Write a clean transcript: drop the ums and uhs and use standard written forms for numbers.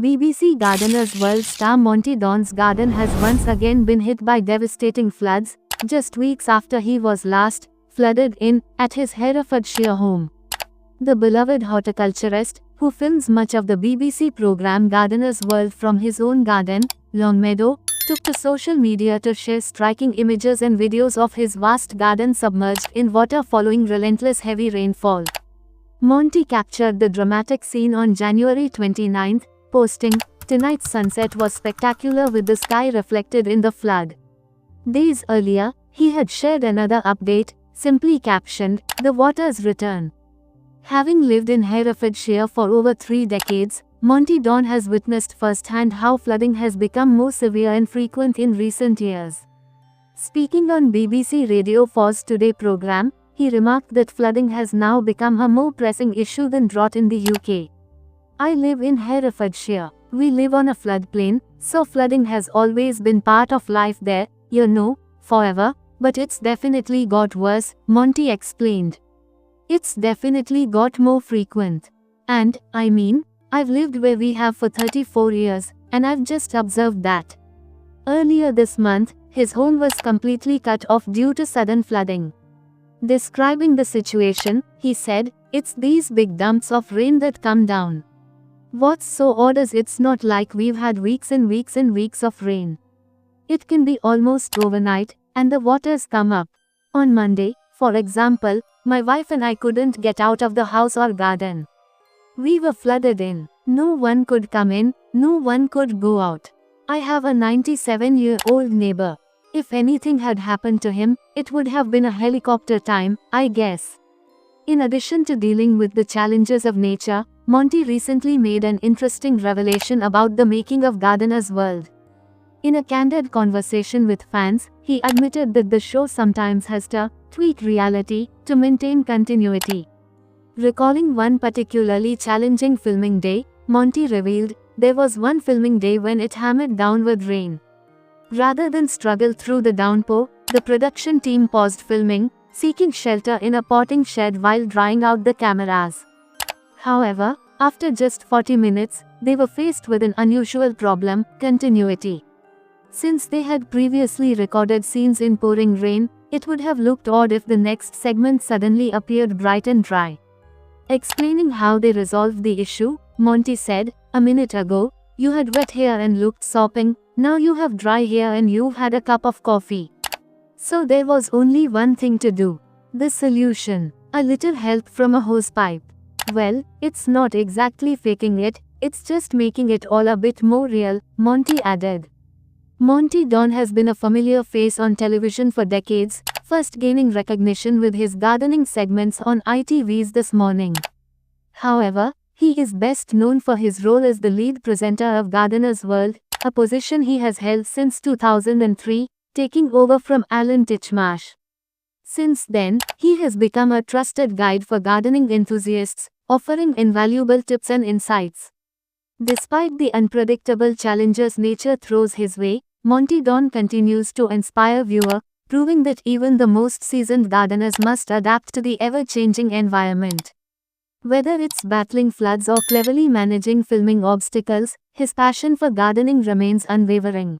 BBC Gardener's World star Monty Don's garden has once again been hit by devastating floods, just weeks after he was last flooded in at his Herefordshire home. The beloved horticulturist, who films much of the BBC programme Gardener's World from his own garden, Longmeadow, took to social media to share striking images and videos of his vast garden submerged in water following relentless heavy rainfall. Monty captured the dramatic scene on January 29, posting, "Tonight's sunset was spectacular with the sky reflected in the flood." Days earlier, he had shared another update, simply captioned, "The water's return." Having lived in Herefordshire for over 3 decades, Monty Don has witnessed firsthand how flooding has become more severe and frequent in recent years. Speaking on BBC Radio 4's Today programme, he remarked that flooding has now become a more pressing issue than drought in the UK. "I live in Herefordshire. We live on a floodplain, so flooding has always been part of life there, forever, but it's definitely got worse," Monty explained. "It's definitely got more frequent. And, I've lived where we have for 34 years, and I've just observed that." Earlier this month, his home was completely cut off due to sudden flooding. Describing the situation, he said, "It's these big dumps of rain that come down. What's so odd is it's not like we've had weeks and weeks and weeks of rain. It can be almost overnight, and the water's come up. On Monday, for example, my wife and I couldn't get out of the house or garden. We were flooded in. No one could come in, no one could go out. I have a 97-year-old neighbor. If anything had happened to him, it would have been a helicopter time, I guess." In addition to dealing with the challenges of nature, Monty recently made an interesting revelation about the making of Gardener's World. In a candid conversation with fans, he admitted that the show sometimes has to tweak reality to maintain continuity. Recalling one particularly challenging filming day, Monty revealed, "There was one filming day when it hammered down with rain. Rather than struggle through the downpour, the production team paused filming, seeking shelter in a potting shed while drying out the cameras. However, after just 40 minutes, they were faced with an unusual problem: continuity. Since they had previously recorded scenes in pouring rain, it would have looked odd if the next segment suddenly appeared bright and dry." Explaining how they resolved the issue, Monty said, "A minute ago, you had wet hair and looked sopping, now you have dry hair and you've had a cup of coffee. So there was only one thing to do. The solution: a little help from a hosepipe. Well, it's not exactly faking it, it's just making it all a bit more real," Monty added. Monty Don has been a familiar face on television for decades, first gaining recognition with his gardening segments on ITV's This Morning. However, he is best known for his role as the lead presenter of Gardener's World, a position he has held since 2003, taking over from Alan Titchmarsh. Since then, he has become a trusted guide for gardening enthusiasts, offering invaluable tips and insights. Despite the unpredictable challenges nature throws his way, Monty Don continues to inspire viewers, proving that even the most seasoned gardeners must adapt to the ever-changing environment. Whether it's battling floods or cleverly managing filming obstacles, his passion for gardening remains unwavering.